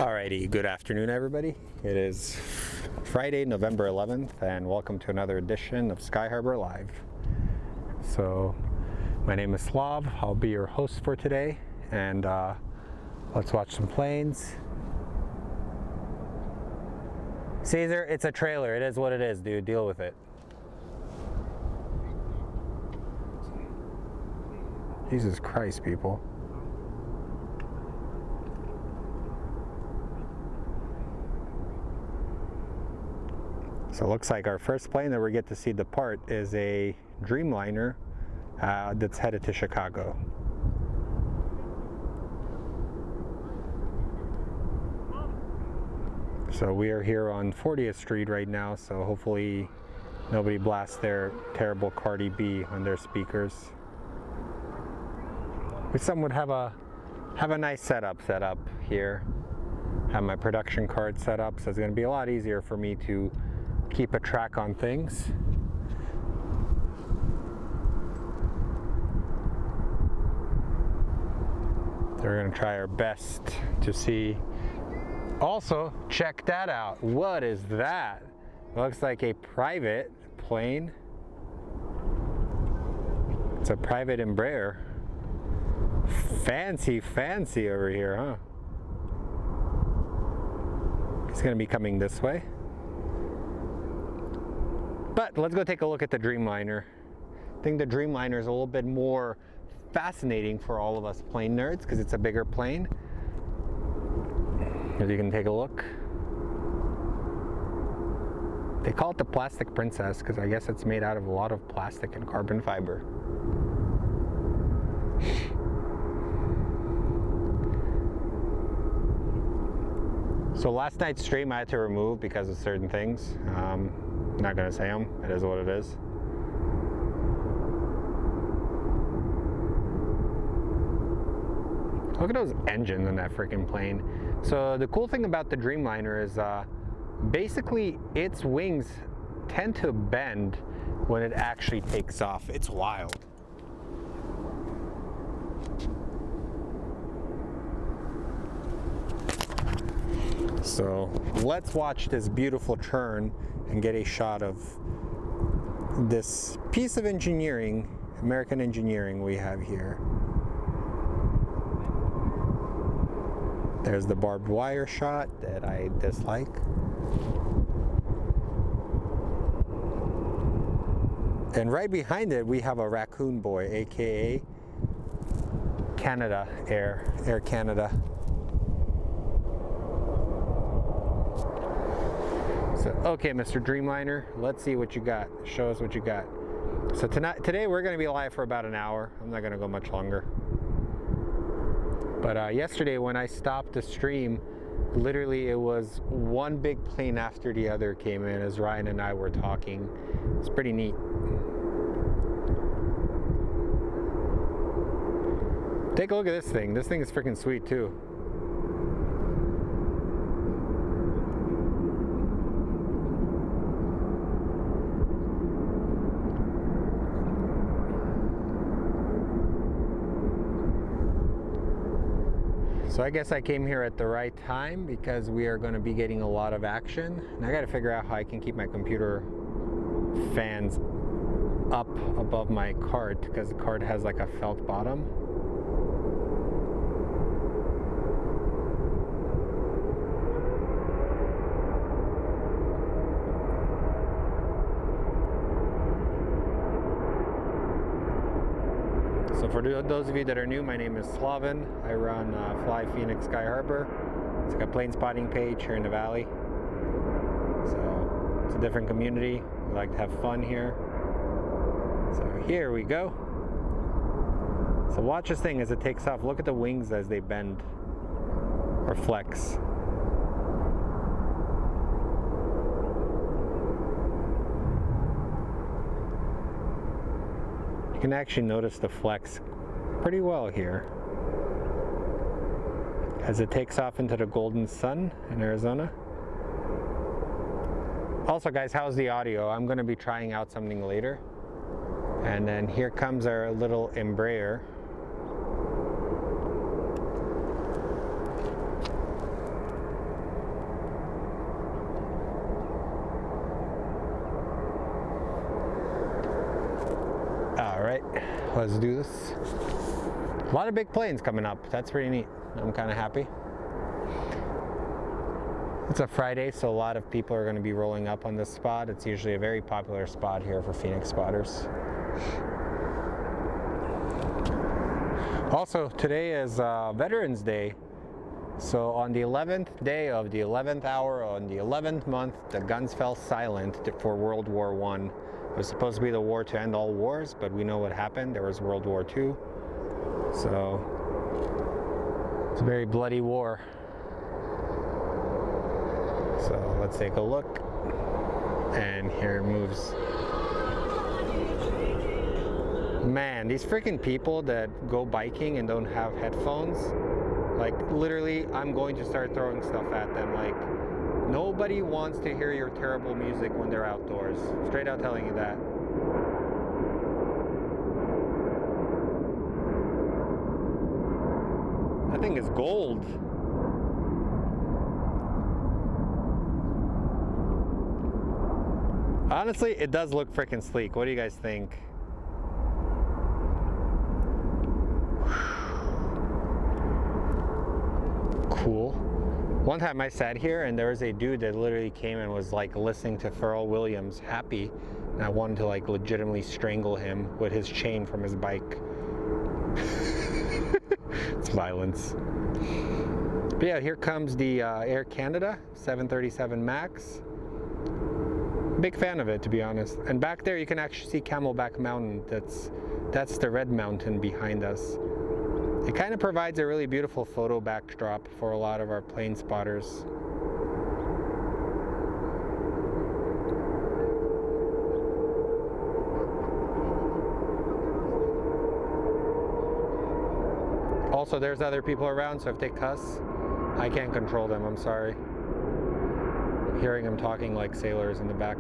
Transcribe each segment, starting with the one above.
Alrighty, good afternoon everybody. It is Friday, November 11th, and welcome to another edition of Sky Harbor Live. So, my name is Slav. I'll be your host for today, and let's watch some planes. Caesar, it's a trailer. It is what it is, dude. Deal with it. Jesus Christ, people. So it looks like our first plane that we get to see depart is a Dreamliner that's headed to Chicago. So we are here on 40th Street right now, so hopefully nobody blasts their terrible Cardi B on their speakers. Some would have a nice setup here. Have my production card set up, so it's going to be a lot easier for me to keep a track on things. So we're going to try our best to see. Also, check that out. What is that? It looks like a private plane. It's a private Embraer. Fancy over here, huh? It's going to be coming this way. But let's go take a look at the Dreamliner. I think the Dreamliner is a little bit more fascinating for all of us plane nerds because it's a bigger plane. As you can take a look. They call it the Plastic Princess because I guess it's made out of a lot of plastic and carbon fiber. So last night's stream I had to remove because of certain things. Not gonna say them, it is what it is. Look at those engines in that freaking plane. So the cool thing about the Dreamliner is basically its wings tend to bend when it actually takes off. It's wild. So let's watch this beautiful turn and get a shot of this piece of engineering, American engineering we have here. There's the barbed wire shot that I dislike. And right behind it we have a raccoon boy, aka Canada, Air Canada. So, okay, Mr. Dreamliner, let's see what you got. Show us what you got. So today we're going to be live for about an hour. I'm not going to go much longer. But yesterday when I stopped the stream, literally it was one big plane after the other came in as Ryan and I were talking. It's pretty neat. Take a look at this thing. This thing is freaking sweet too. So I guess I came here at the right time because we are going to be getting a lot of action. And I got to figure out how I can keep my computer fans up above my cart because the cart has like a felt bottom. So for those of you that are new, my name is Slavin. I run Fly Phoenix Sky Harbor. It's like a plane spotting page here in the valley. So it's a different community. We like to have fun here. So here we go. So watch this thing as it takes off. Look at the wings as they bend or flex. You can actually notice the flex pretty well here as it takes off into the golden sun in Arizona. Also guys, how's the audio? I'm going to be trying out something later. And then here comes our little Embraer. All right, let's do this. A lot of big planes coming up. That's pretty neat. I'm kind of happy. It's a Friday, so a lot of people are going to be rolling up on this spot. It's usually a very popular spot here for Phoenix spotters. Also, today is Veterans Day. So on the 11th day of the 11th hour, on the 11th month, the guns fell silent for World War I. It was supposed to be the war to end all wars, but we know what happened. There was World War II. So it's a very bloody war. So let's take a look. And here it moves. Man, these freaking people that go biking and don't have headphones, like literally I'm going to start throwing stuff at them. Like, nobody wants to hear your terrible music when they're outdoors. Straight out telling you that. That thing is gold. Honestly, it does look freaking sleek. What do you guys think? Cool. One time I sat here and there was a dude that literally came and was like listening to Pharrell Williams, Happy, and I wanted to like legitimately strangle him with his chain from his bike. It's violence. But yeah, here comes the Air Canada 737 MAX. Big fan of it, to be honest. And back there you can actually see Camelback Mountain. That's the red mountain behind us. It kind of provides a really beautiful photo backdrop for a lot of our plane spotters. Also, there's other people around, so if they cuss, I can't control them, I'm sorry. I'm hearing them talking like sailors in the back.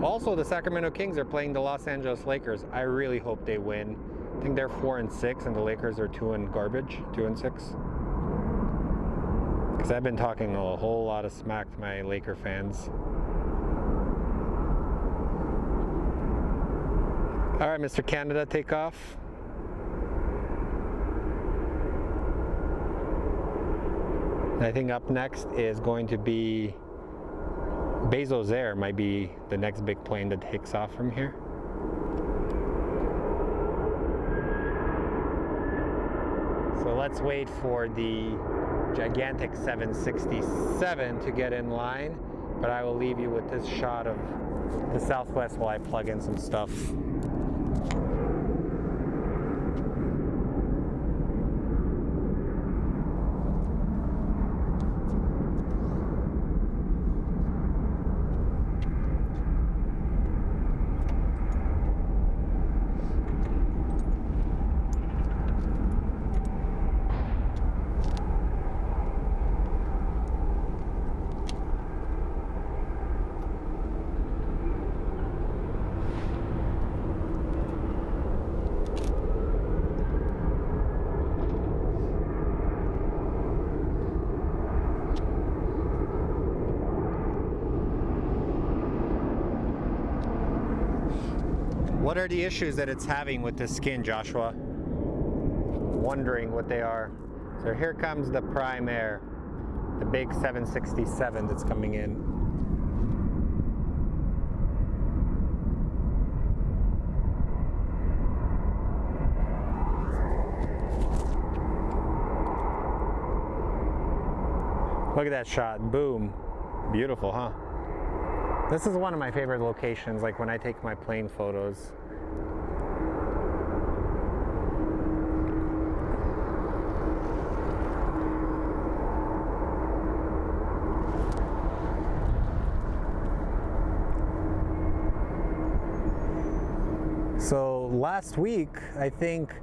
Also, the Sacramento Kings are playing the Los Angeles Lakers. I really hope they win. I think they're 4-6 and the Lakers are 2-6. Because I've been talking a whole lot of smack to my Laker fans. All right, Mr. Canada, take off. I think up next is going to be Bezos Air. Might be the next big plane that takes off from here. So let's wait for the gigantic 767 to get in line, but I will leave you with this shot of the Southwest while I plug in some stuff. What are the issues that it's having with the skin, Joshua? Wondering what they are. So here comes the Prime Air, the big 767 that's coming in. Look at that shot, boom. Beautiful, huh? This is one of my favorite locations, like when I take my plane photos. So last week, I think,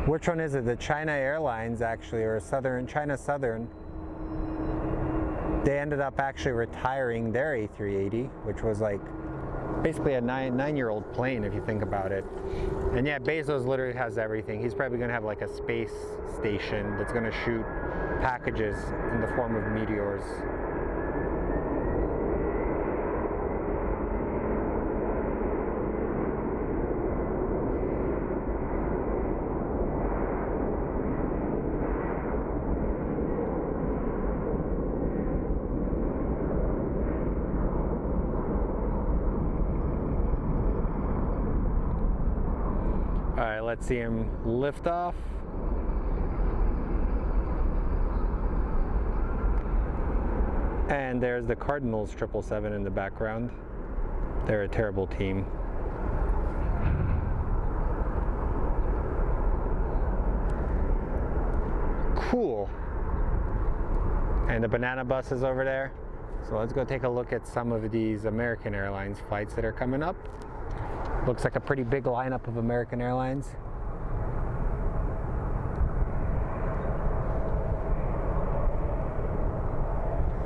which one is it? The China Airlines actually, or China Southern. They ended up actually retiring their A380, which was like basically a nine-year-old plane if you think about it. And yeah, Bezos literally has everything. He's probably gonna have like a space station that's gonna shoot packages in the form of meteors. right, let's see him lift off. And there's the Cardinals 777 in the background. They're a terrible team. Cool. And the banana bus is over there. So let's go take a look at some of these American Airlines flights that are coming up. Looks like a pretty big lineup of American Airlines.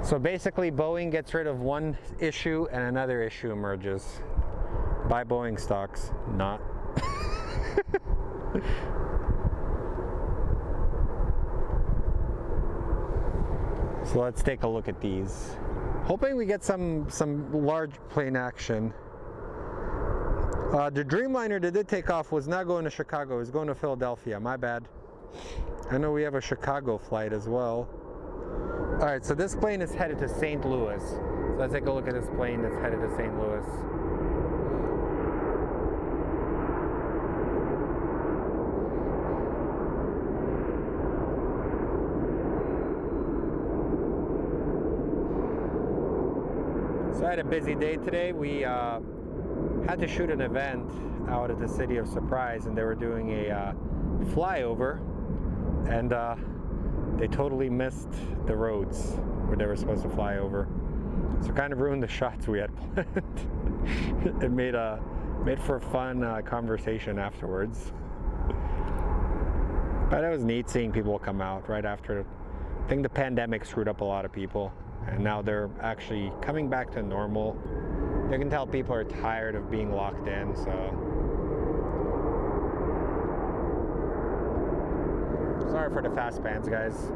So basically Boeing gets rid of one issue and another issue emerges. Buy Boeing stocks, not. So let's take a look at these. Hoping we get some large plane action. The Dreamliner that did take off was not going to Chicago, it was going to Philadelphia, my bad. I know we have a Chicago flight as well. Alright, so this plane is headed to St. Louis. So let's take a look at this plane that's headed to St. Louis. So I had a busy day today. We had to shoot an event out at the City of Surprise, and they were doing a flyover, and they totally missed the roads where they were supposed to fly over. So kind of ruined the shots we had planned. It made for a fun conversation afterwards. But it was neat seeing people come out right after. I think the pandemic screwed up a lot of people, and now they're actually coming back to normal. You can tell people are tired of being locked in, so. Sorry for the fast pans, guys.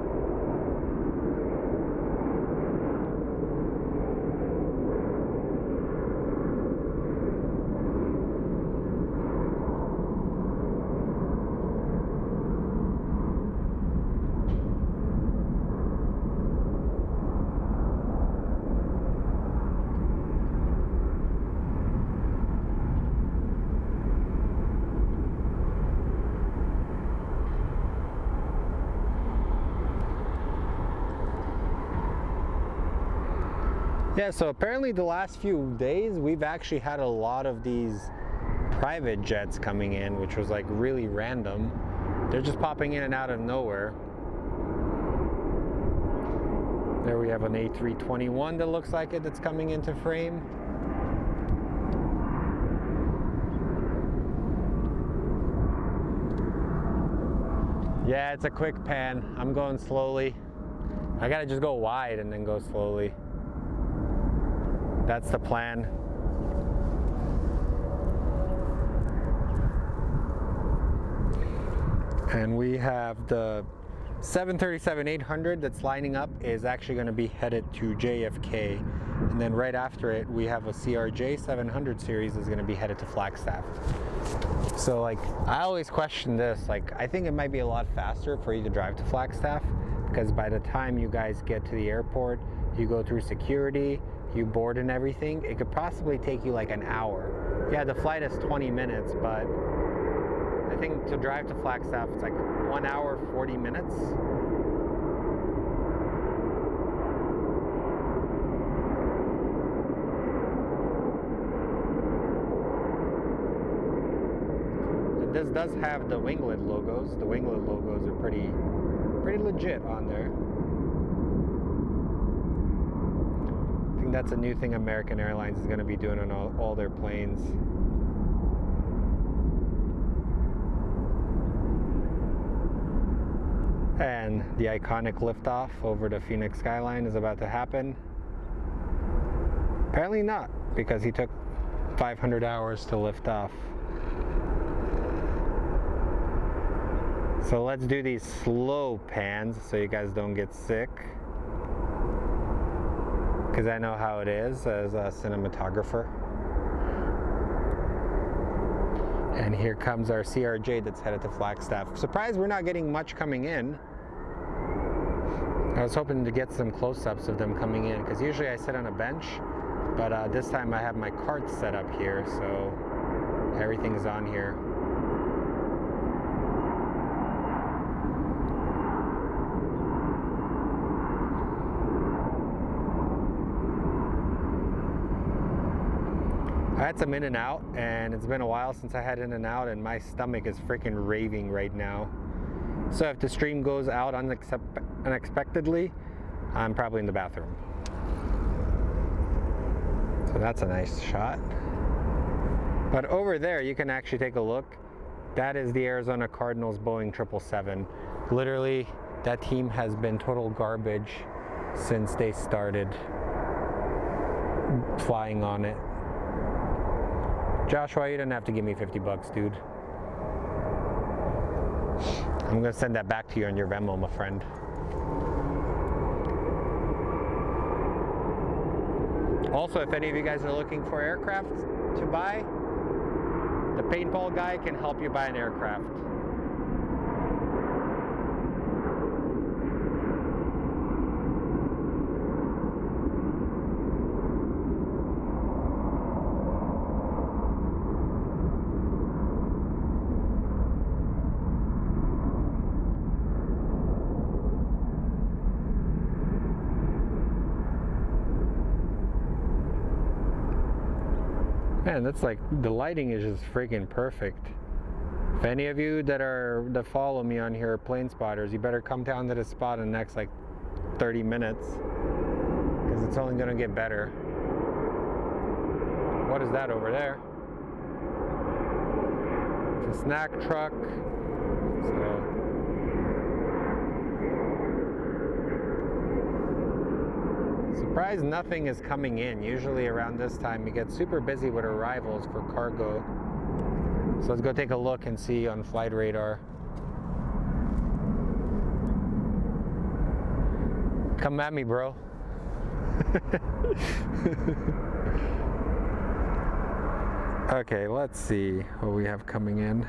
Yeah, so apparently the last few days we've actually had a lot of these private jets coming in, which was like really random. They're just popping in and out of nowhere. There we have an A321 that looks like it that's coming into frame. Yeah, it's a quick pan. I'm going slowly. I gotta just go wide and then go slowly. That's the plan. And we have the 737-800 that's lining up is actually going to be headed to JFK. And then right after it, we have a CRJ 700 series is going to be headed to Flagstaff. So like, I always question this, like, I think it might be a lot faster for you to drive to Flagstaff, because by the time you guys get to the airport, you go through security, you board and everything, it could possibly take you like an hour. Yeah, the flight is 20 minutes, but I think to drive to Flagstaff, it's like 1 hour, 40 minutes. And this does have the winglet logos. The winglet logos are pretty legit on there. That's a new thing American Airlines is going to be doing on all their planes. And the iconic liftoff over the Phoenix skyline is about to happen. Apparently not, because he took 500 hours to lift off. So let's do these slow pans so you guys don't get sick, because I know how it is as a cinematographer. And here comes our CRJ that's headed to Flagstaff. Surprised we're not getting much coming in. I was hoping to get some close-ups of them coming in, because usually I sit on a bench, but this time I have my cart set up here, so everything's on here. I had some In-N-Out, and it's been a while since I had In-N-Out, and my stomach is freaking raving right now. So if the stream goes out unexpectedly, I'm probably in the bathroom. So that's a nice shot. But over there, you can actually take a look. That is the Arizona Cardinals Boeing 777. Literally, that team has been total garbage since they started flying on it. Joshua, you didn't have to give me 50 bucks, dude. I'm gonna send that back to you on your Venmo, my friend. Also, if any of you guys are looking for aircraft to buy, the paintball guy can help you buy an aircraft. Man, that's like, the lighting is just freaking perfect. If any of you that follow me on here are plane spotters, you better come down to the spot in the next like 30 minutes, because it's only gonna get better. What is that over there? It's a snack truck. So surprised nothing is coming in. Usually around this time you get super busy with arrivals for cargo. So let's go take a look and see on flight radar. Come at me, bro. Okay, let's see what we have coming in.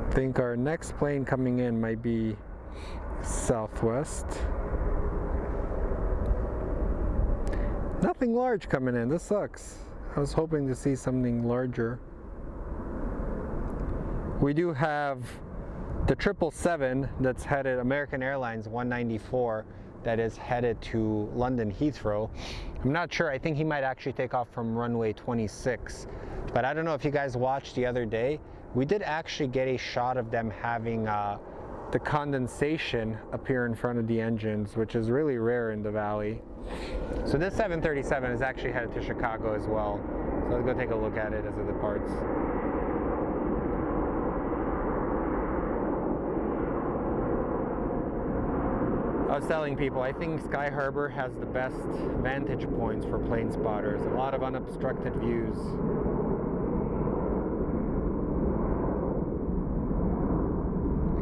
I think our next plane coming in might be Southwest. Nothing large coming in. This sucks. I was hoping to see something larger. We do have the 777 that's headed, American Airlines 194, that is headed to London Heathrow. I'm not sure. I think he might actually take off from runway 26. But I don't know if you guys watched the other day. We did actually get a shot of them having the condensation appear in front of the engines, which is really rare in the valley. So this 737 is actually headed to Chicago as well. So let's go take a look at it as it departs. I was telling people, I think Sky Harbor has the best vantage points for plane spotters. A lot of unobstructed views.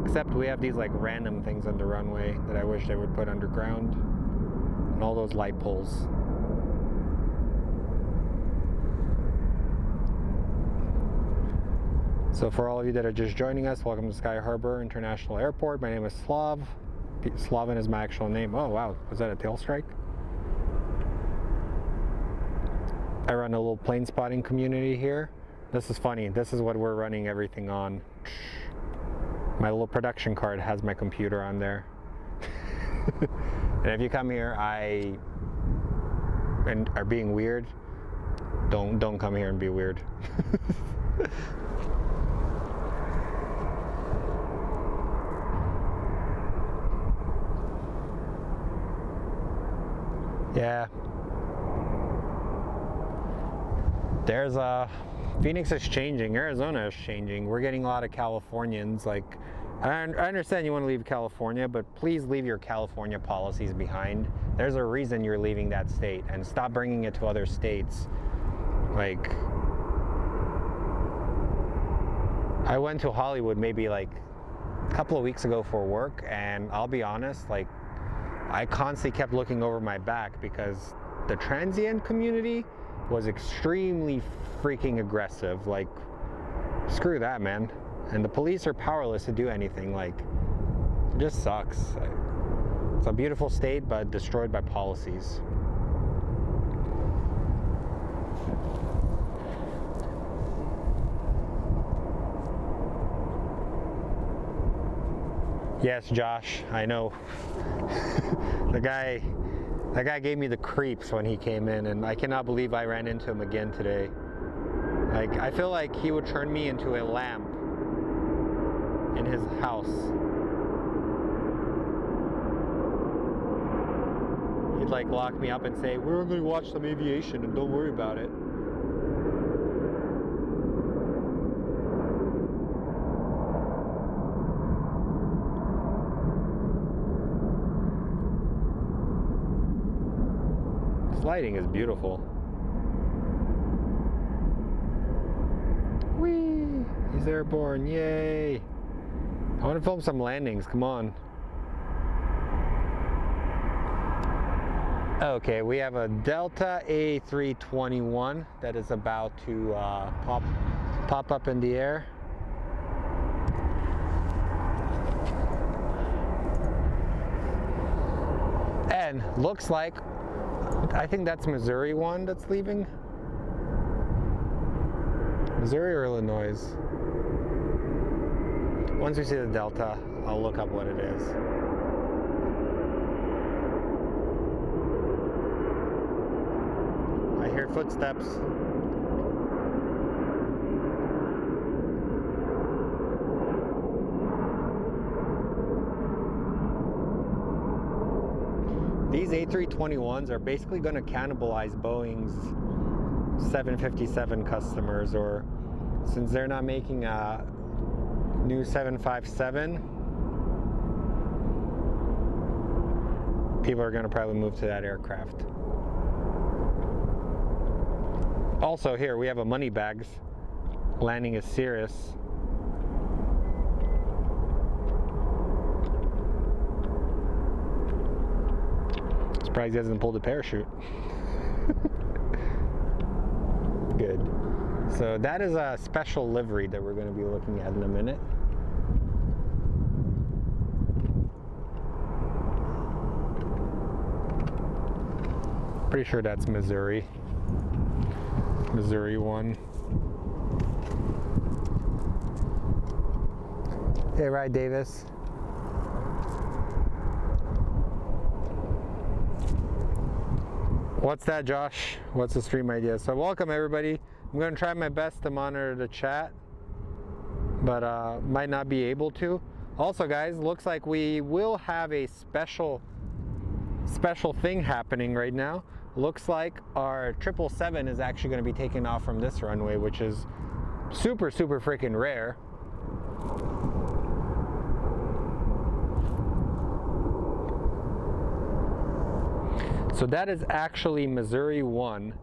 Except we have these like random things on the runway that I wish they would put underground. And all those light poles. So for all of you that are just joining us, welcome to Sky Harbor International Airport. My name is Slav. Slavin is my actual name. Oh wow, was that a tail strike? I run a little plane spotting community here. This is funny. This is what we're running everything on. My little production card has my computer on there. And if you come here and are being weird, don't come here and be weird. Yeah. There's Phoenix is changing, Arizona is changing. We're getting a lot of Californians. Like, I understand you want to leave California, but please leave your California policies behind. There's a reason you're leaving that state, and stop bringing it to other states. Like, I went to Hollywood maybe like a couple of weeks ago for work, and I'll be honest, like, I constantly kept looking over my back because the transient community was extremely freaking aggressive. Like, screw that, man. And the police are powerless to do anything. Like, it just sucks. It's a beautiful state, but destroyed by policies. Yes, Josh, I know. The That guy gave me the creeps when he came in, and I cannot believe I ran into him again today. Like, I feel like he would turn me into a lamp in his house. He'd like lock me up and say, we're going to watch some aviation and don't worry about it. This lighting is beautiful. Whee! He's airborne, yay! I want to film some landings, come on. Okay, we have a Delta A321 that is about to pop up in the air. And looks like, I think that's Missouri one that's leaving. Missouri or Illinois? Once we see the Delta, I'll look up what it is. I hear footsteps. These A321s are basically going to cannibalize Boeing's 757 customers, or since they're not making a new 757, people are going to probably move to that aircraft. Also here we have a money bags. Landing is serious. Surprised he hasn't pulled a parachute. Good. So that is a special livery that we're going to be looking at in a minute. Pretty sure that's Missouri. Missouri one. Hey, right, Davis. What's that, Josh? What's the stream idea? So welcome everybody. I'm going to try my best to monitor the chat, but might not be able to. Also guys, looks like we will have a special thing happening right now. Looks like our 777 is actually going to be taking off from this runway, which is super freaking rare. So that is actually Missouri 1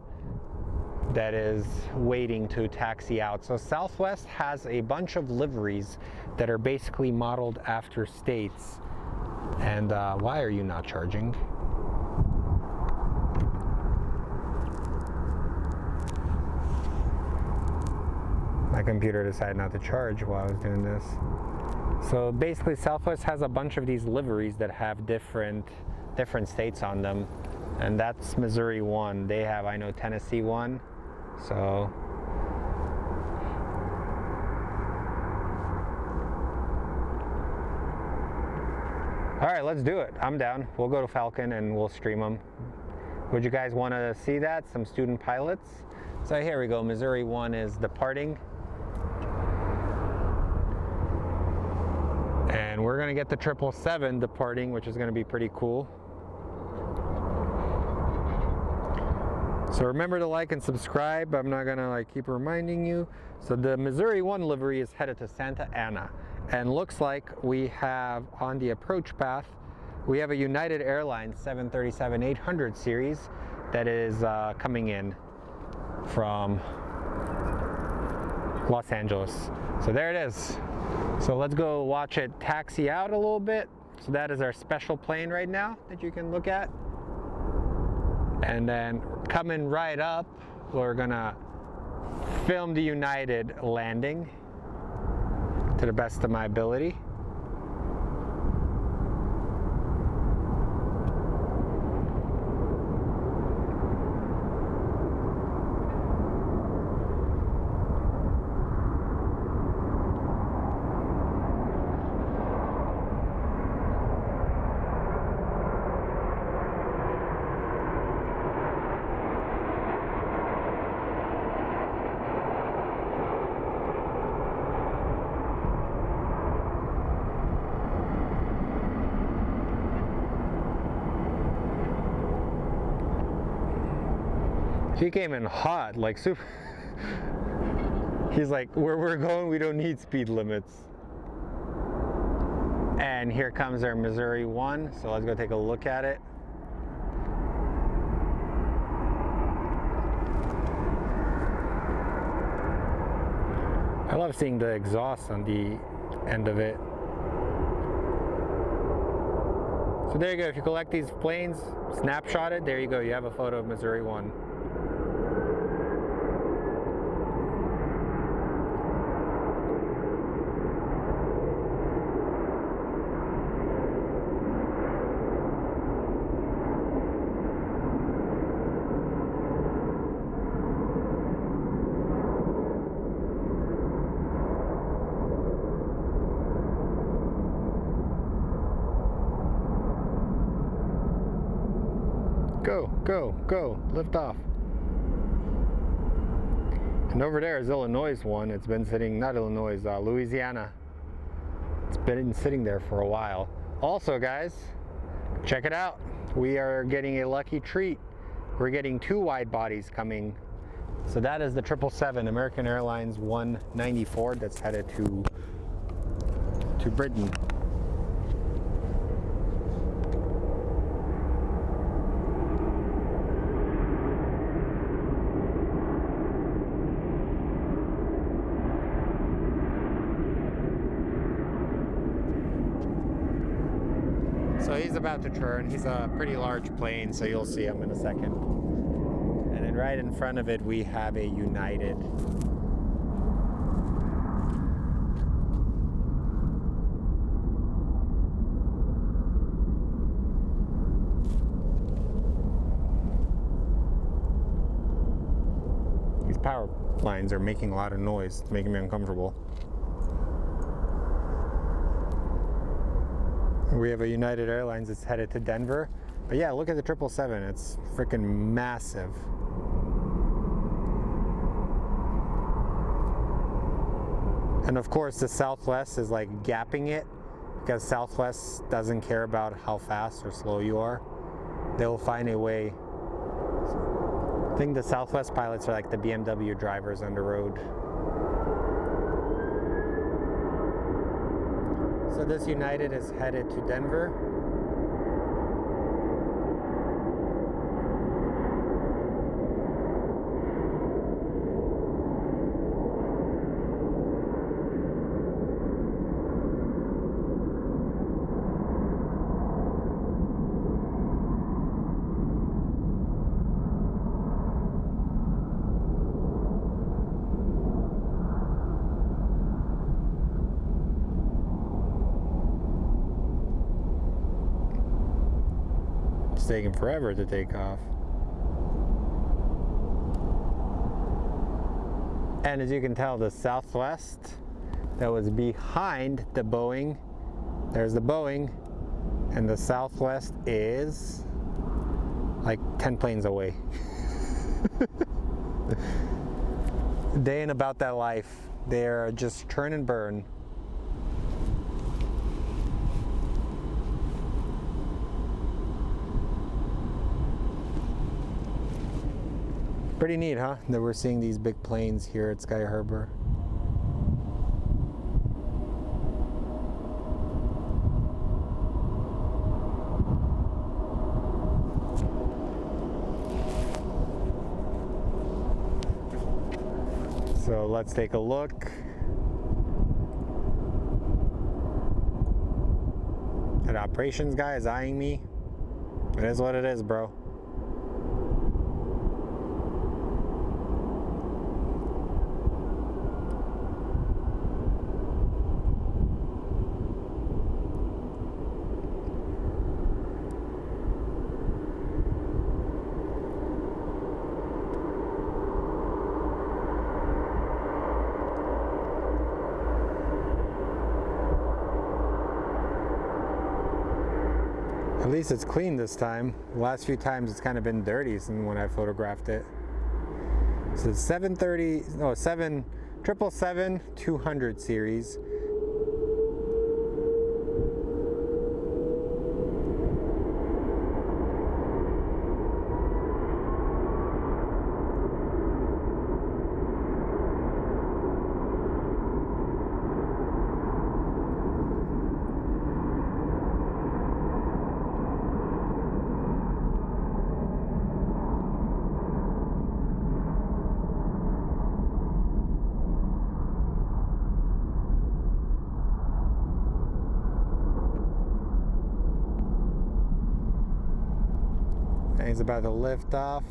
that is waiting to taxi out. So Southwest has a bunch of liveries that are basically modeled after states. And why are you not charging? My computer decided not to charge while I was doing this. So basically Southwest has a bunch of these liveries that have different states on them. And that's Missouri 1. They have, I know, Tennessee 1. So all right, let's do it. I'm down. We'll go to Falcon and we'll stream them. Would you guys want to see that? Some student pilots. So here we go. Missouri 1 is departing. And we're going to get the 777 departing, which is going to be pretty cool. So remember to like and subscribe. I'm not going to keep reminding you. So the Missouri 1 livery is headed to Santa Ana. And looks like we have on the approach path, we have a United Airlines 737-800 series that is coming in from Los Angeles. So there it is. So let's go watch it taxi out a little bit. So that is our special plane right now that you can look at. And then coming right up, we're gonna film the United landing to the best of my ability. He came in hot, like super. He's like, where we're going, we don't need speed limits. And here comes our Missouri 1, so let's go take a look at it. I love seeing the exhaust on the end of it. So there you go, if you collect these planes, snapshot it, there you go, you have a photo of Missouri 1. Go, go, go, lift off. And over there is Illinois' one. It's been sitting, not Illinois, Louisiana. It's been sitting there for a while. Also, guys, check it out. We are getting a lucky treat. We're getting 2 wide bodies coming. So that is the 777 American Airlines 194 that's headed to Britain. So he's about to turn. He's a pretty large plane, so you'll see him in a second. And then right in front of it, we have a United. These power lines are making a lot of noise. It's making me uncomfortable. We have a United Airlines that's headed to Denver. But yeah, look at the 777. It's freaking massive. And of course, the Southwest is like gapping it because Southwest doesn't care about how fast or slow you are. They'll find a way. I think the Southwest pilots are like the BMW drivers on the road. So this United is headed to Denver. It's taking forever to take off. And as you can tell, the Southwest that was behind the Boeing, there's the Boeing, and the Southwest is like 10 planes away. They ain't about that life. They're just turn and burn. Pretty neat, huh? That we're seeing these big planes here at Sky Harbor. So let's take a look at operations guy is eyeing me. It is what it is, bro. At least it's clean this time. The last few times it's kind of been dirty since when I photographed it. So it's 777-200 series. Plane's about to lift off.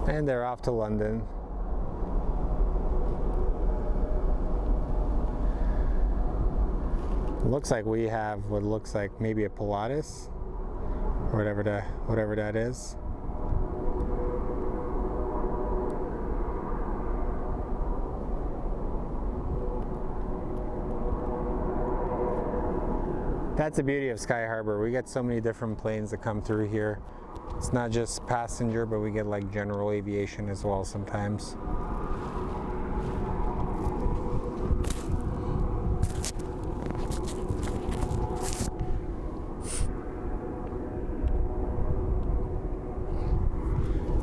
And they're off to London. Looks like we have what looks like maybe a Pilatus, or whatever that is. That's the beauty of Sky Harbor. We get so many different planes that come through here. It's not just passenger, but we get like general aviation as well sometimes.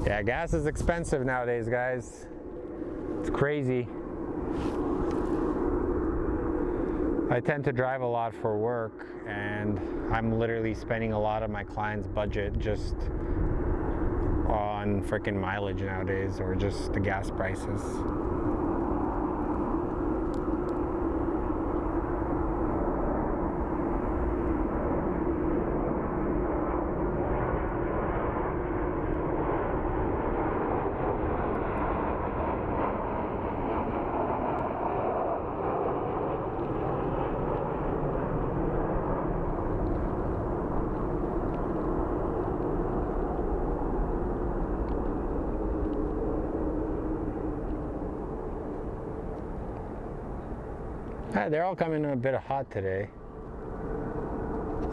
Yeah, gas is expensive nowadays, guys. It's crazy. I tend to drive a lot for work, and I'm literally spending a lot of my clients' budget just on freaking mileage nowadays, or just the gas prices. They're all coming in a bit hot today.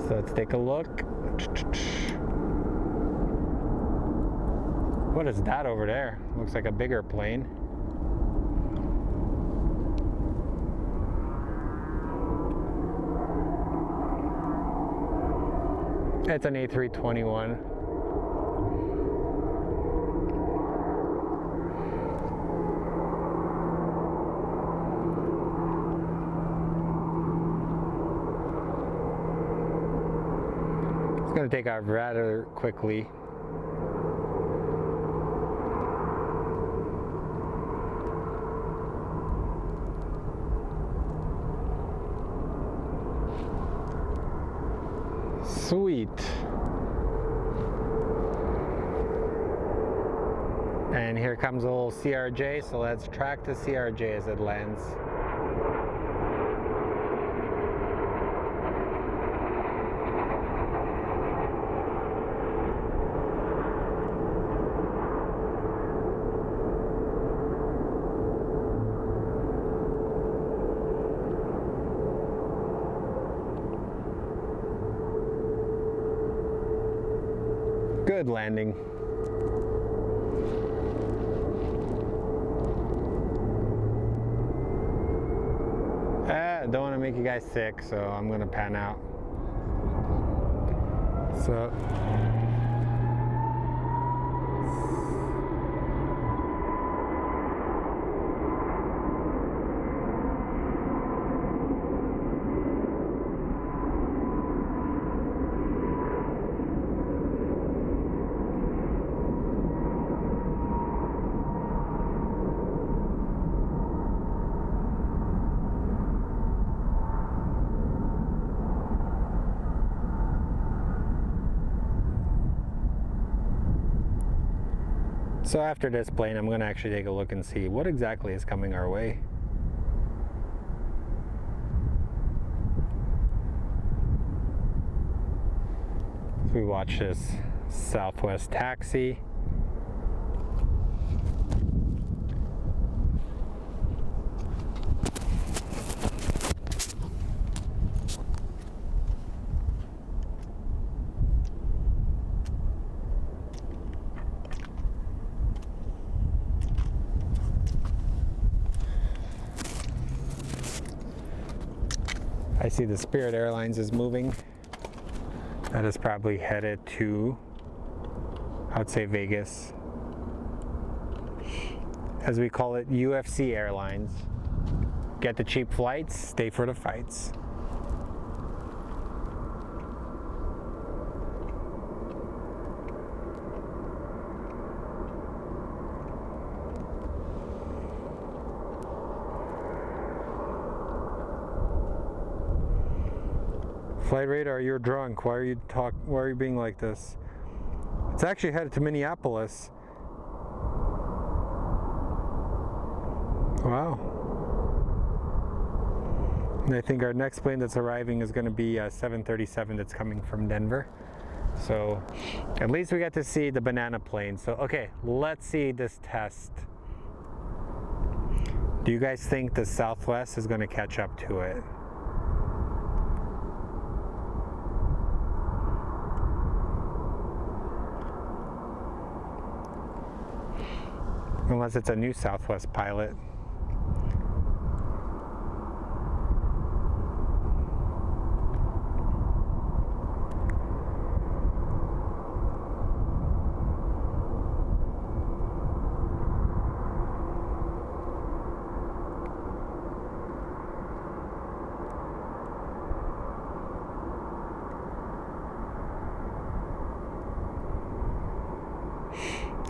So let's take a look. What is that over there? Looks like a bigger plane. It's an A321. It's going to take off rather quickly. Sweet. And here comes a little CRJ, so let's track the CRJ as it lands. Good landing. I don't want to make you guys sick, so I'm going to pan out. So So after this plane, I'm going to actually take a look and see what exactly is coming our way. So we watch this Southwest taxi. I see the Spirit Airlines is moving. That is probably headed to, I would say, Vegas. As we call it, UFC Airlines. get the cheap flights, stay for the fights. Flight radar, you're drunk. Why are you being like this? It's actually headed to Minneapolis. Wow. And I think our next plane that's arriving is going to be a 737 that's coming from Denver. So at least we got to see the banana plane. So okay, let's see this test. Do you guys think the Southwest is going to catch up to it? Unless it's a new Southwest pilot.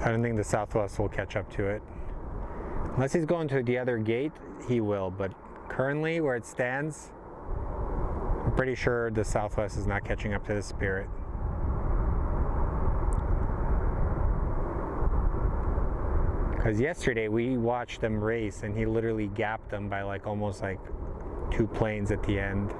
I don't think the Southwest will catch up to it. Unless he's going to the other gate, he will. But currently, where it stands, I'm pretty sure the Southwest is not catching up to the Spirit. Because yesterday we watched them race and he literally gapped them by like almost like 2 planes at the end.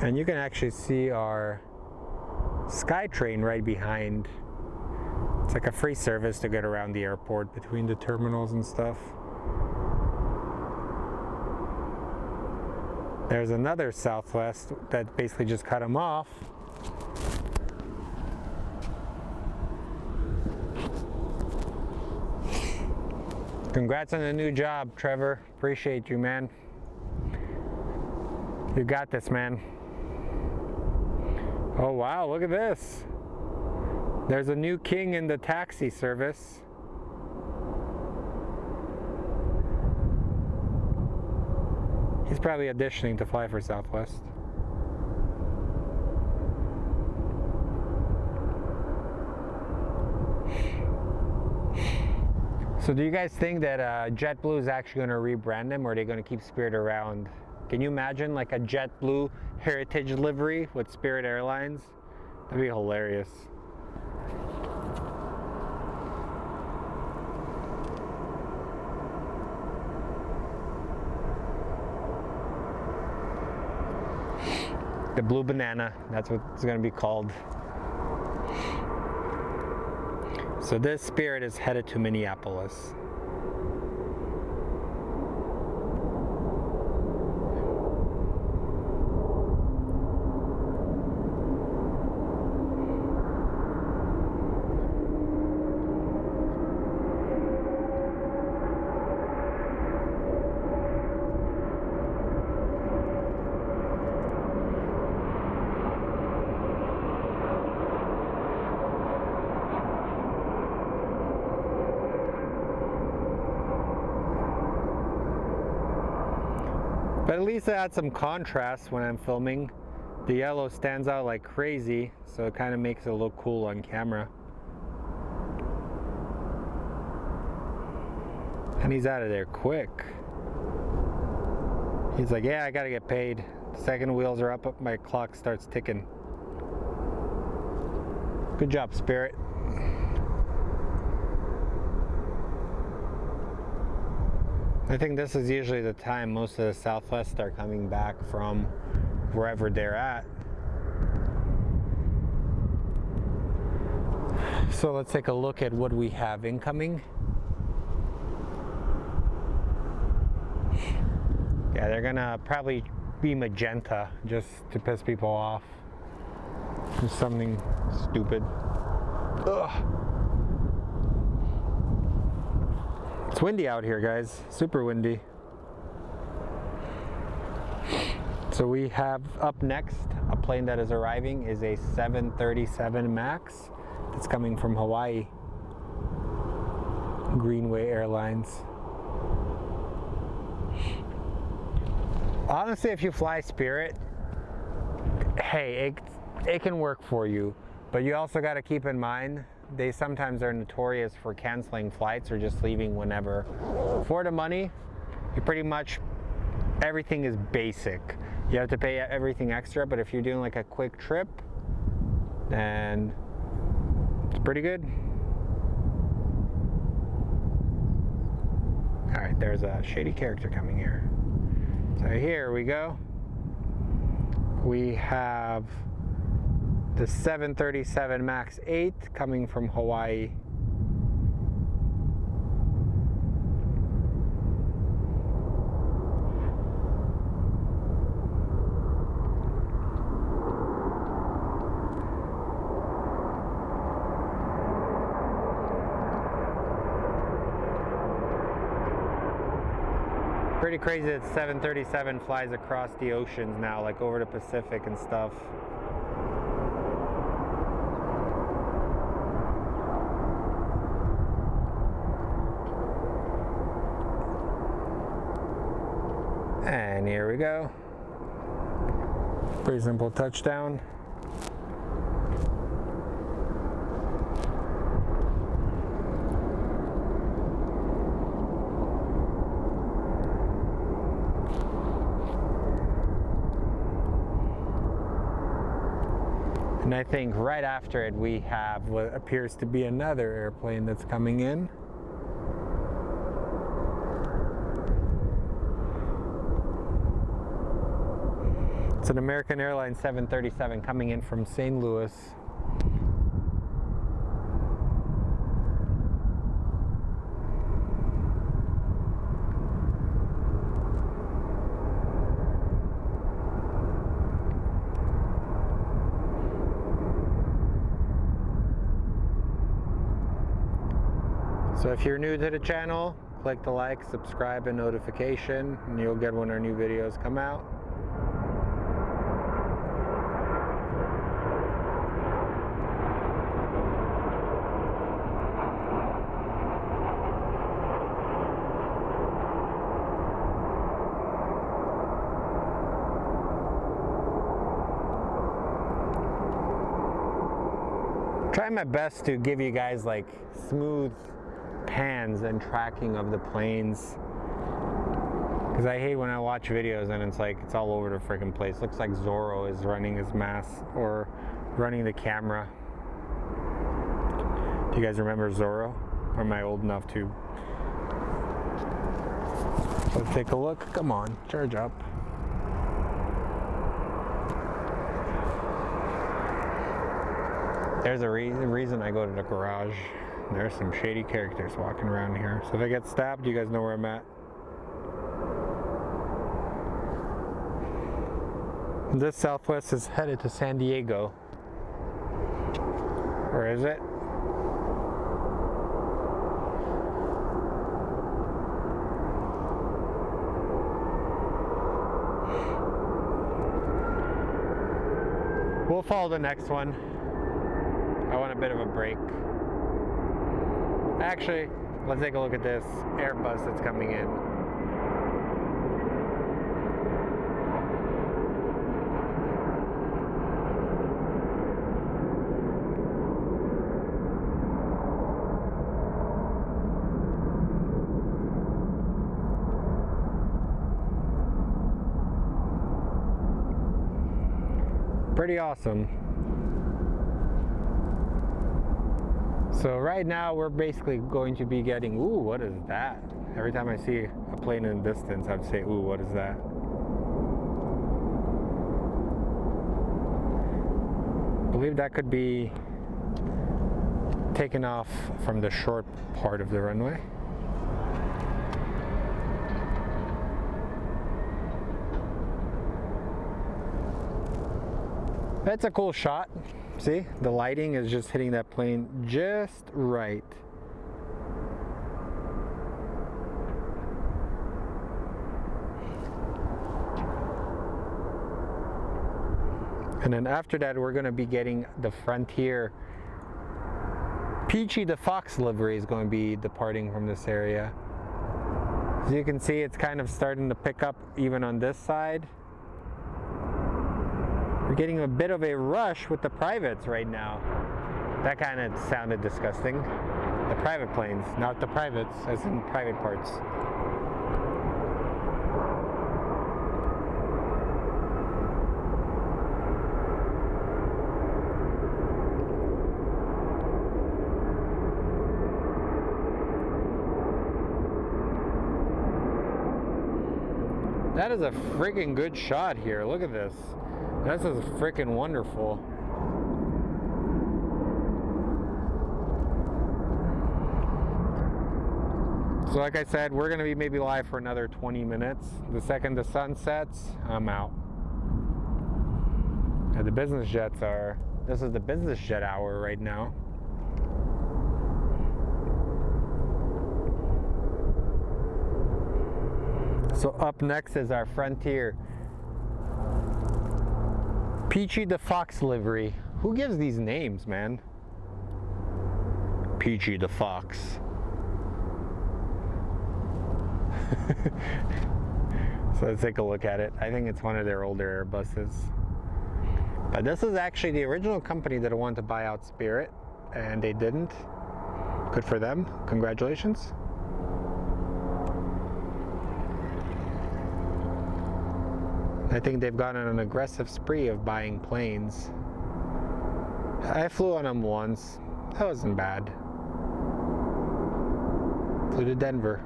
And you can actually see our SkyTrain right behind. It's like a free service to get around the airport between the terminals and stuff. There's another Southwest that basically just cut him off. Congrats on the new job, Trevor. Appreciate you, man. You got this, man. Oh wow, look at this. There's a new king in the taxi service. He's probably auditioning to fly for Southwest. So do you guys think that JetBlue is actually going to rebrand them, or are they going to keep Spirit around? Can you imagine like a JetBlue heritage livery with Spirit Airlines? That'd be hilarious. The Blue Banana, that's what it's going to be called. So this Spirit is headed to Minneapolis. But at least I had some contrast when I'm filming. The yellow stands out like crazy, so it kind of makes it look cool on camera. And he's out of there quick. He's like, yeah, I gotta get paid. The second wheels are up, my clock starts ticking. Good job, Spirit. I think this is usually the time most of the Southwest are coming back from wherever they're at. So let's take a look at what we have incoming. Yeah, they're gonna probably be magenta just to piss people off. Just something stupid. Ugh. It's windy out here, guys. Super windy. So we have up next, a plane that is arriving is a 737 MAX that's coming from Hawaii. Greenway Airlines. Honestly, if you fly Spirit, hey, it can work for you, but you also got to keep in mind they sometimes are notorious for canceling flights or just leaving whenever. For the money, you pretty much, everything is basic. You have to pay everything extra, but if you're doing like a quick trip, then it's pretty good. All right, there's a shady character coming here. So here we go. We have the 737 MAX 8 coming from Hawaii. Pretty crazy that 737 flies across the oceans now, like over the Pacific and stuff. And here we go. Pretty simple touchdown. And I think right after it we have what appears to be another airplane that's coming in. It's an American Airlines 737 coming in from St. Louis. So if you're new to the channel, click the like, subscribe, and notification, and you'll get when our new videos come out. Try my best to give you guys like smooth pans and tracking of the planes, because I hate when I watch videos and it's like it's all over the freaking place. Looks like Zorro is running his mask or running the camera. Do you guys remember Zorro? Or am I old enough to? Let's take a look. Come on, charge up. There's a reason I go to the garage. There's some shady characters walking around here. So if I get stabbed, you guys know where I'm at. This Southwest is headed to San Diego. Or is it? We'll follow the next one. I want a bit of a break. Actually, let's take a look at this Airbus that's coming in. Pretty awesome. So right now we're basically going to be getting, ooh, what is that? Every time I see a plane in the distance, I'd say, ooh, what is that? I believe that could be taken off from the short part of the runway. That's a cool shot. See, the lighting is just hitting that plane just right. And then after that, we're going to be getting the Frontier. Peachy the Fox livery is going to be departing from this area. As you can see, it's kind of starting to pick up even on this side. We're getting a bit of a rush with the privates right now. That kind of sounded disgusting. The private planes, not the privates, as in private parts. That is a freaking good shot here. Look at this. This is freaking wonderful. So like I said, we're gonna be maybe live for another 20 minutes. The second the sun sets, I'm out. And the business jets are, this is the business jet hour right now. So up next is our Frontier Peachy the Fox livery. Who gives these names, man? Peachy the Fox. So let's take a look at it. I think it's one of their older Airbuses. But this is actually the original company that wanted to buy out Spirit, and they didn't. Good for them. Congratulations. I think they've gone on an aggressive spree of buying planes. I flew on them once. That wasn't bad. Flew to Denver.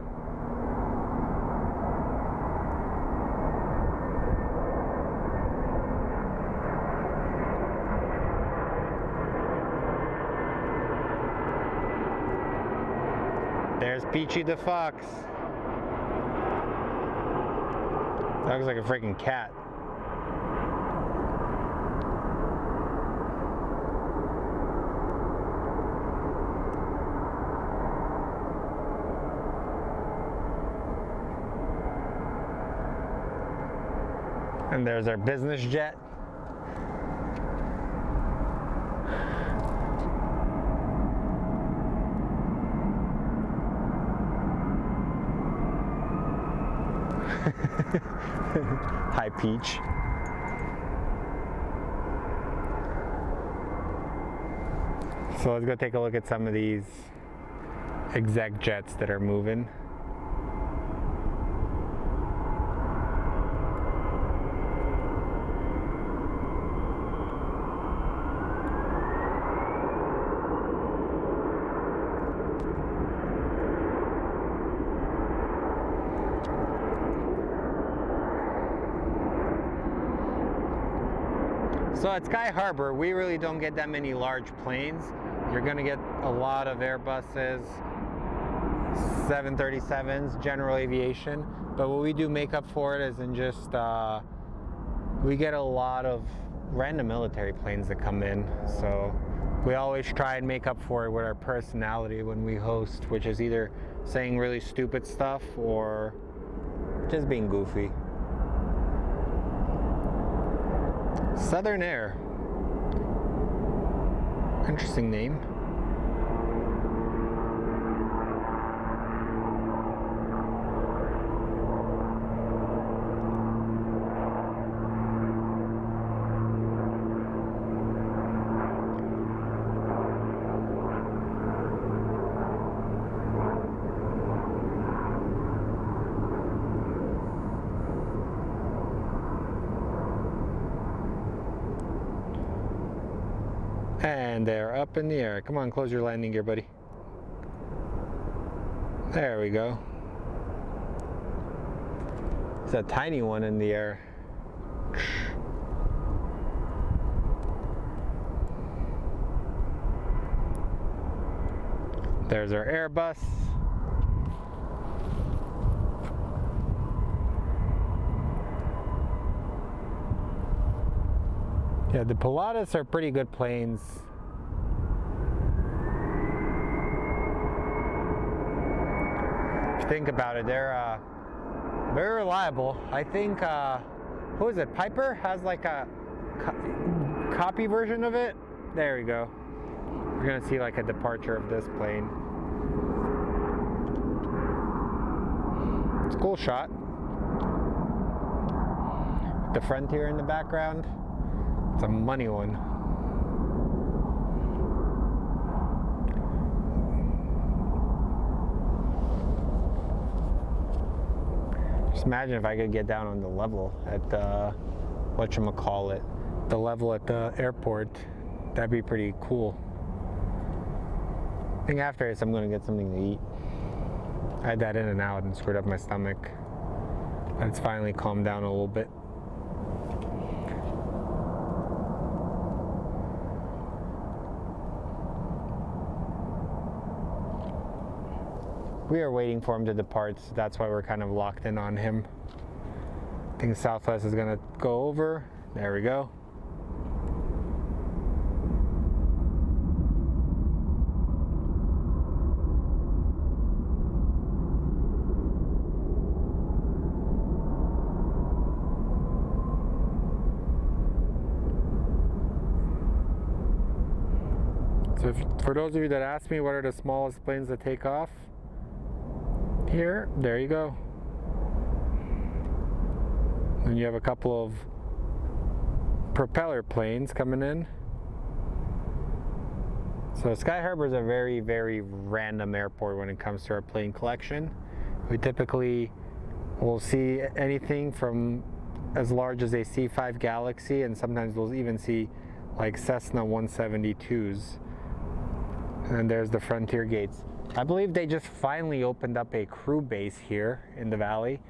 There's Peachy the Fox. That looks like a freaking cat. And there's our business jet. Hi, Peach. So let's go take a look at some of these exec jets that are moving. So at Sky Harbor, we really don't get that many large planes. You're gonna get a lot of Airbuses, 737s, general aviation. But what we do make up for it is in just, we get a lot of random military planes that come in. So we always try and make up for it with our personality when we host, which is either saying really stupid stuff or just being goofy. Southern Air. Interesting name. And they're up in the air. Come on, close your landing gear, buddy. There we go. It's a tiny one in the air. There's our Airbus. Yeah, the Pilatus are pretty good planes. If you think about it, they're very reliable. I think, who is it? Piper has like a copy version of it. There we go. We're gonna see like a departure of this plane. It's a cool shot. The Frontier in the background. It's a money one. Just imagine if I could get down on the level at the, whatchamacallit, the level at the airport. That'd be pretty cool. I think after this I'm gonna get something to eat. I had that in and out and screwed up my stomach. But it's finally calmed down a little bit. We are waiting for him to depart, so that's why we're kind of locked in on him. I think Southwest is gonna go over. There we go. So for those of you that ask me what are the smallest planes to take off, here, there you go. And you have a couple of propeller planes coming in. So Sky Harbor is a very, very random airport when it comes to our plane collection. We typically will see anything from as large as a C-5 Galaxy, and sometimes we'll even see like Cessna 172s. And then there's the Frontier gates. I believe they just finally opened up a crew base here in the valley.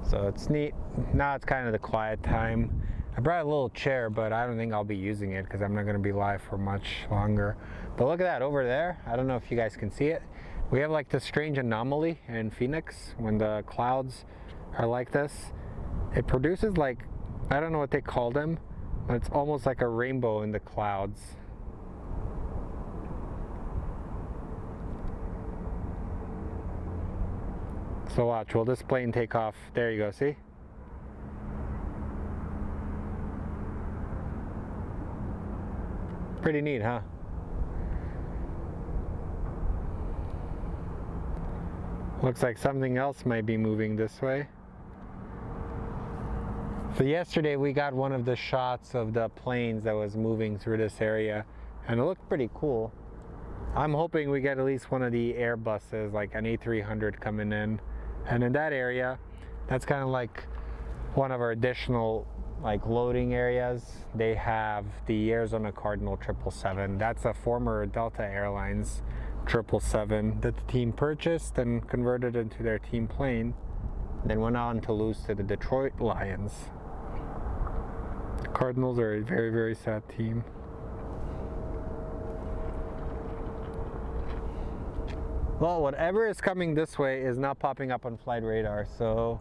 So it's neat. Now it's kind of the quiet time. I brought a little chair, but I don't think I'll be using it because I'm not going to be live for much longer. But look at that over there. I don't know if you guys can see it. We have like this strange anomaly in Phoenix when the clouds are like this. It produces like, I don't know what they call them, but it's almost like a rainbow in the clouds. So watch, will this plane take off? There you go, see? Pretty neat, huh? Looks like something else might be moving this way. So yesterday we got one of the shots of the planes that was moving through this area, and it looked pretty cool. I'm hoping we get at least one of the Airbuses, like an A300 coming in. And in that area, that's kind of like one of our additional like loading areas. They have the Arizona Cardinal 777. That's a former Delta Airlines 777 that the team purchased and converted into their team plane, then went on to lose to the Detroit Lions. The Cardinals are a very, very sad team. Well, whatever is coming this way is not popping up on flight radar, so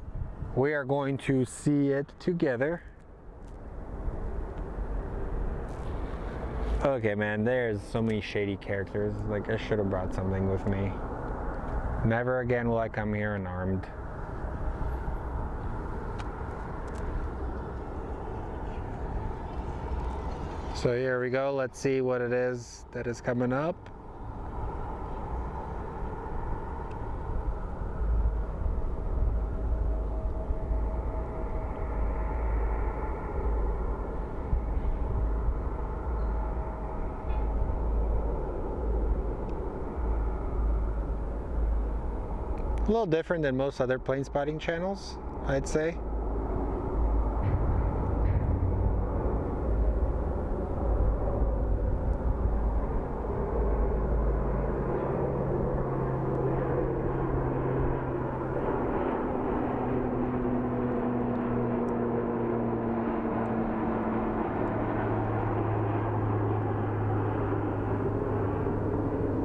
we are going to see it together. Okay, man, there's so many shady characters. Like, I should have brought something with me. Never again will I come here unarmed. So here we go. Let's see what it is that is coming up. A little different than most other plane spotting channels, I'd say.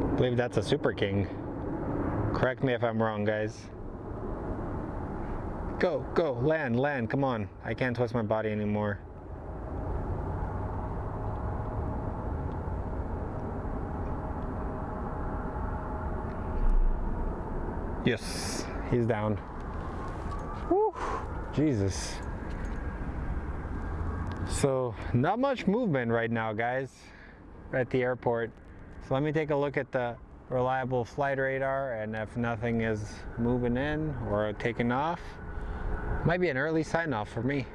I believe that's a Super King. Correct me if I'm wrong, guys. Go, go, land, land, come on. I can't twist my body anymore. Yes, he's down. Whew, Jesus. So not much movement right now, guys, at the airport. So let me take a look at the reliable flight radar, and if nothing is moving in or taking off, might be an early sign off for me.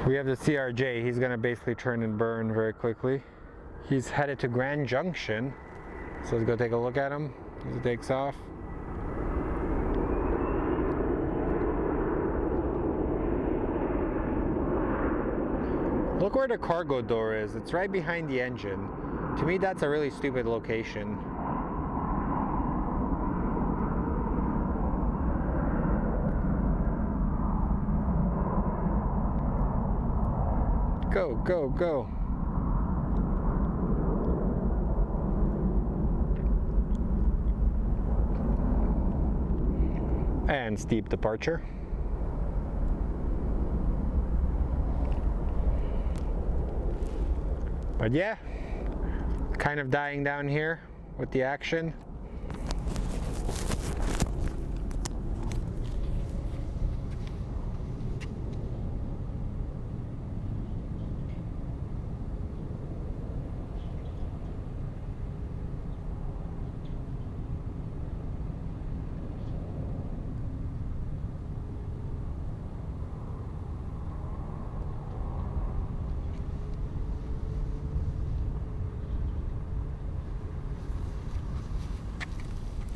We have the CRJ. He's gonna basically turn and burn very quickly. He's headed to Grand Junction, so let's go take a look at him as he takes off. Look where the cargo door is. It's right behind the engine. To me, that's a really stupid location. Go, go, go. And steep departure. But yeah, kind of dying down here with the action.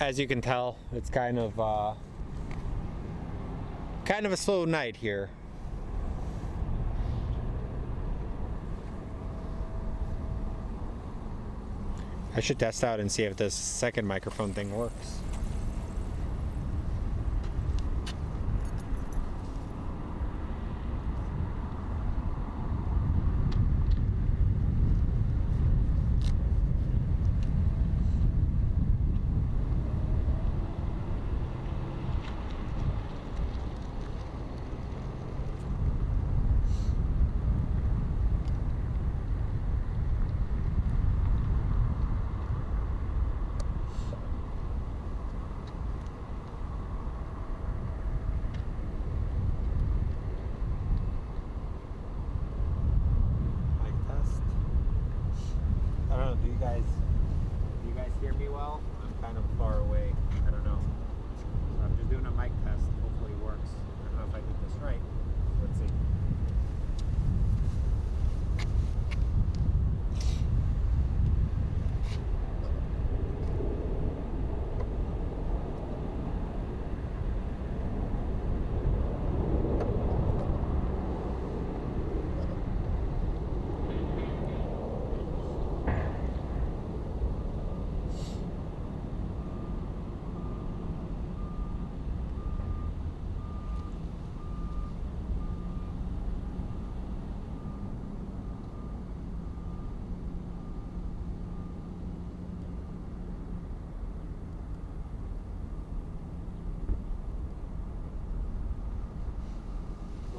As you can tell, it's kind of a slow night here. I should test out and see if this second microphone thing works. Do you guys hear me well? I'm kind of far away. I don't know. So I'm just doing a mic test. Hopefully it works. I don't know if I did this right. Let's see.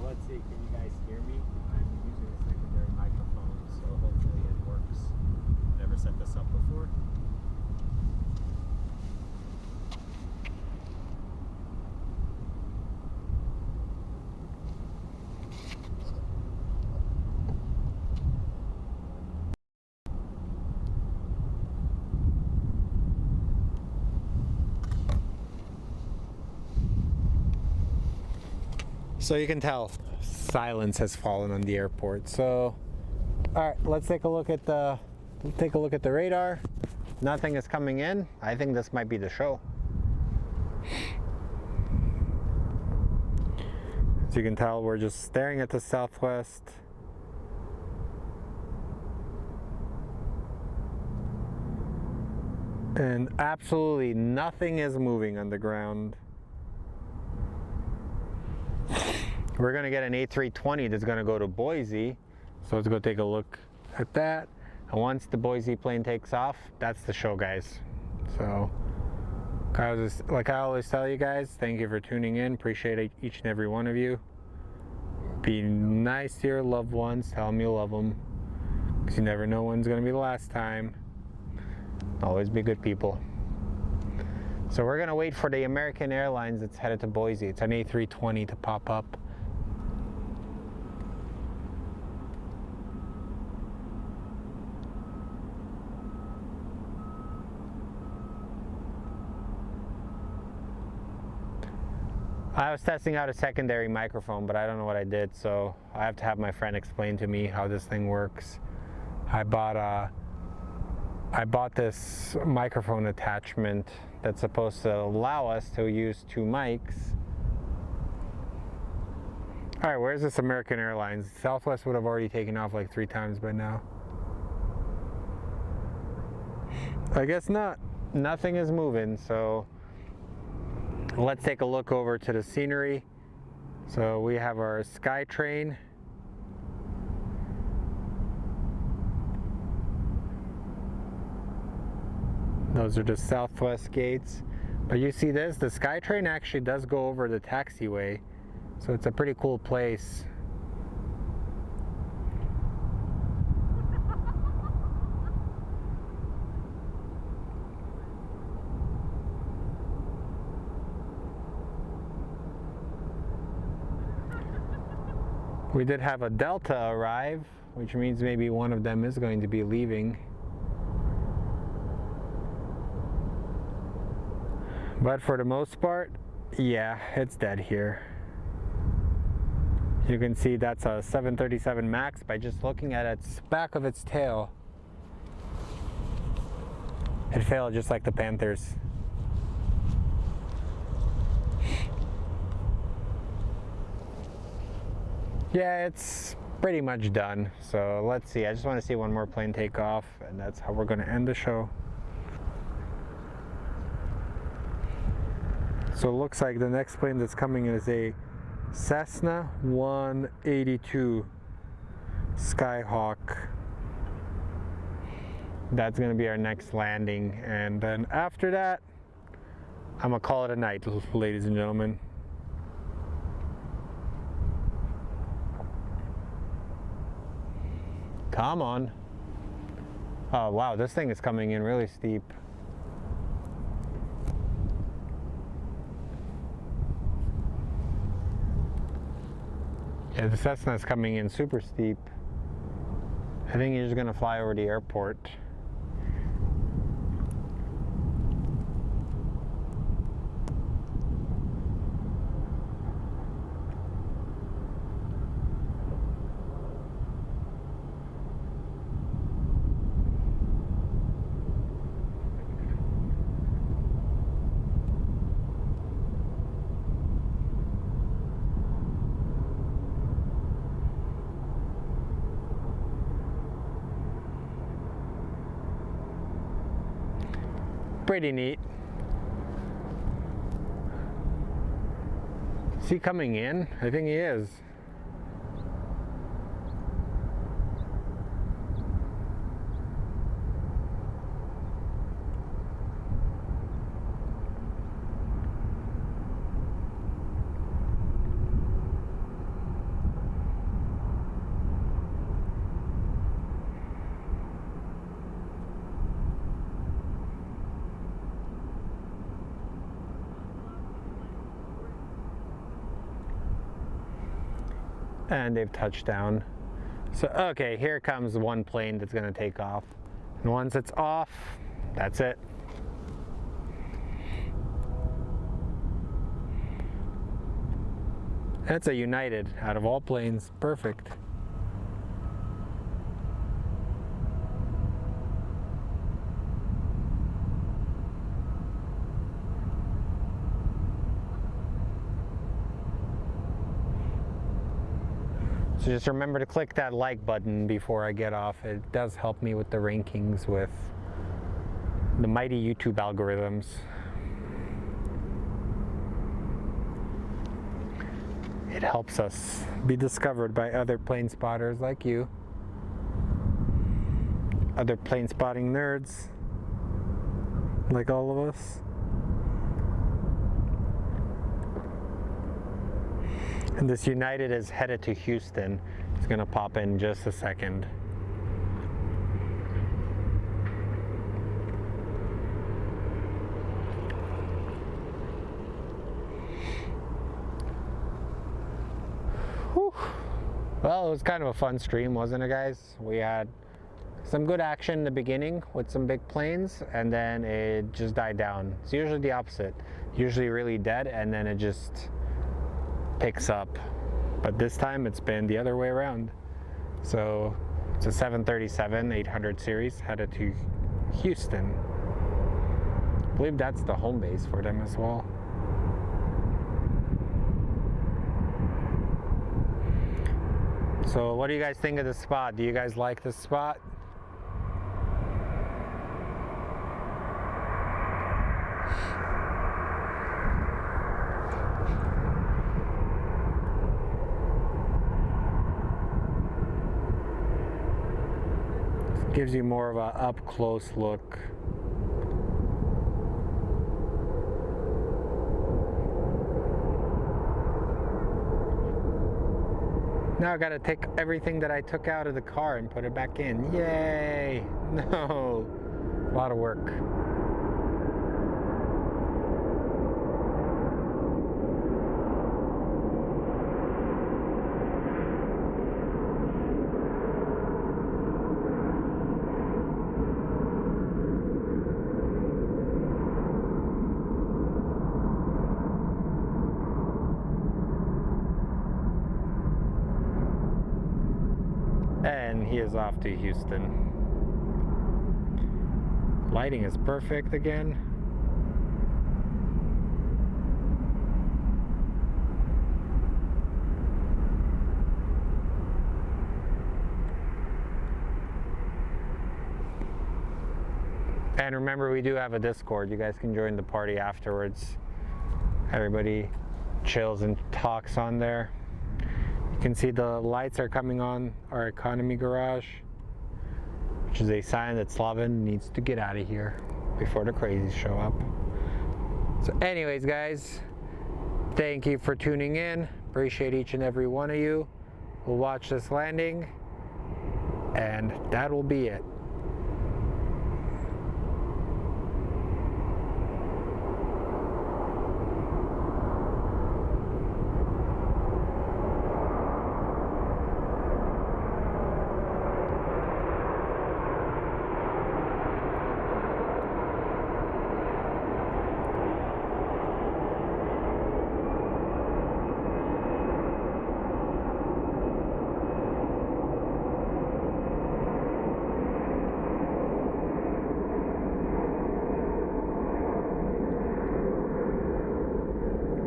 Let's see, can you guys hear me? I'm using a secondary microphone, so hopefully it works. Never set this up before. So you can tell silence has fallen on the airport. So, all right, let's take a look at the radar. Nothing is coming in. I think this might be the show. As you can tell, we're just staring at the southwest. And absolutely nothing is moving on the ground. We're gonna get an A320 that's gonna go to Boise. So let's go take a look at that. And once the Boise plane takes off, that's the show, guys. So, like I always tell you guys, thank you for tuning in. Appreciate each and every one of you. Be nice to your loved ones. Tell them you love them, because you never know when's gonna be the last time. Always be good people. So we're gonna wait for the American Airlines that's headed to Boise. It's an A320 to pop up. I was testing out a secondary microphone, but I don't know what I did, so I have to have my friend explain to me how this thing works. I bought this microphone attachment that's supposed to allow us to use 2 mics. All right, where's this American Airlines? Southwest would have already taken off like 3 times by now. I guess not. Nothing is moving, so let's take a look over to the scenery. So we have our SkyTrain. Those are the Southwest gates. But you see this, the SkyTrain actually does go over the taxiway. So it's a pretty cool place. We did have a Delta arrive, which means maybe one of them is going to be leaving. But for the most part, yeah, it's dead here. You can see that's a 737 MAX by just looking at its back of its tail. It failed just like the Panthers. Yeah, it's pretty much done. So let's see. I just want to see one more plane take off, and that's how we're going to end the show. So it looks like the next plane that's coming is a Cessna 182 Skyhawk. That's going to be our next landing, and then after that, I'm going to call it a night, ladies and gentlemen. Come on. Oh wow, this thing is coming in really steep. Yeah, the Cessna is coming in super steep. I think he's just gonna fly over the airport. Pretty neat. Is he coming in? I think he is. And they've touched down. So, okay, here comes one plane that's gonna take off. And once it's off, that's it. That's a United out of all planes. Perfect. So just remember to click that like button before I get off. It does help me with the rankings with the mighty YouTube algorithms. It helps us be discovered by other plane spotters like you. Other plane spotting nerds like all of us. And this United is headed to Houston. It's gonna pop in just a second. Well, it was kind of a fun stream, wasn't it, guys? We had some good action in the beginning with some big planes, and then it just died down. It's usually the opposite. Usually really dead, and then it just picks up. But this time it's been the other way around. So it's a 737-800 series headed to Houston. I believe that's the home base for them as well. So what do you guys think of the spot? Do you guys like this spot? Gives you more of a up close look. Now I gotta take everything that I took out of the car and put it back in. Yay! No, a lot of work. And he is off to Houston. Lighting is perfect again. And remember, we do have a Discord. You guys can join the party afterwards. Everybody chills and talks on there. You can see the lights are coming on our economy garage, which is a sign that Slaven needs to get out of here before the crazies show up. So anyways, guys, thank you for tuning in. Appreciate each and every one of you. We'll watch this landing, and that will be it.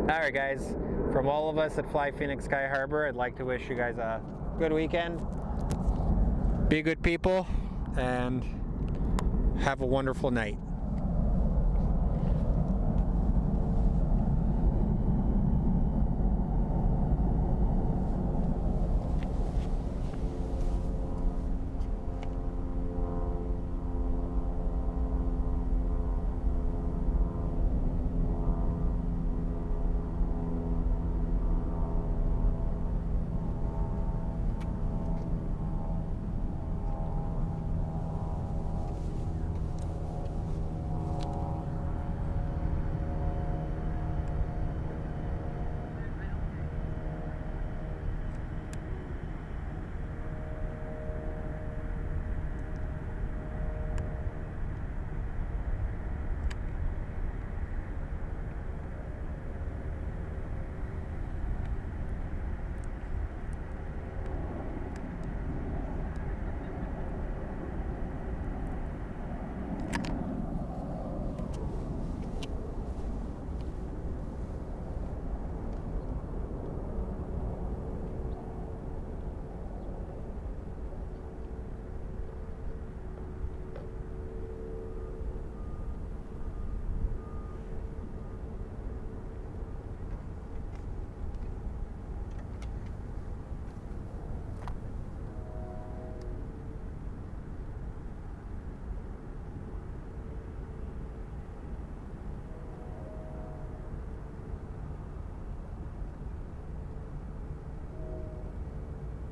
Alright guys, from all of us at Fly Phoenix Sky Harbor, I'd like to wish you guys a good weekend. Be good people and have a wonderful night.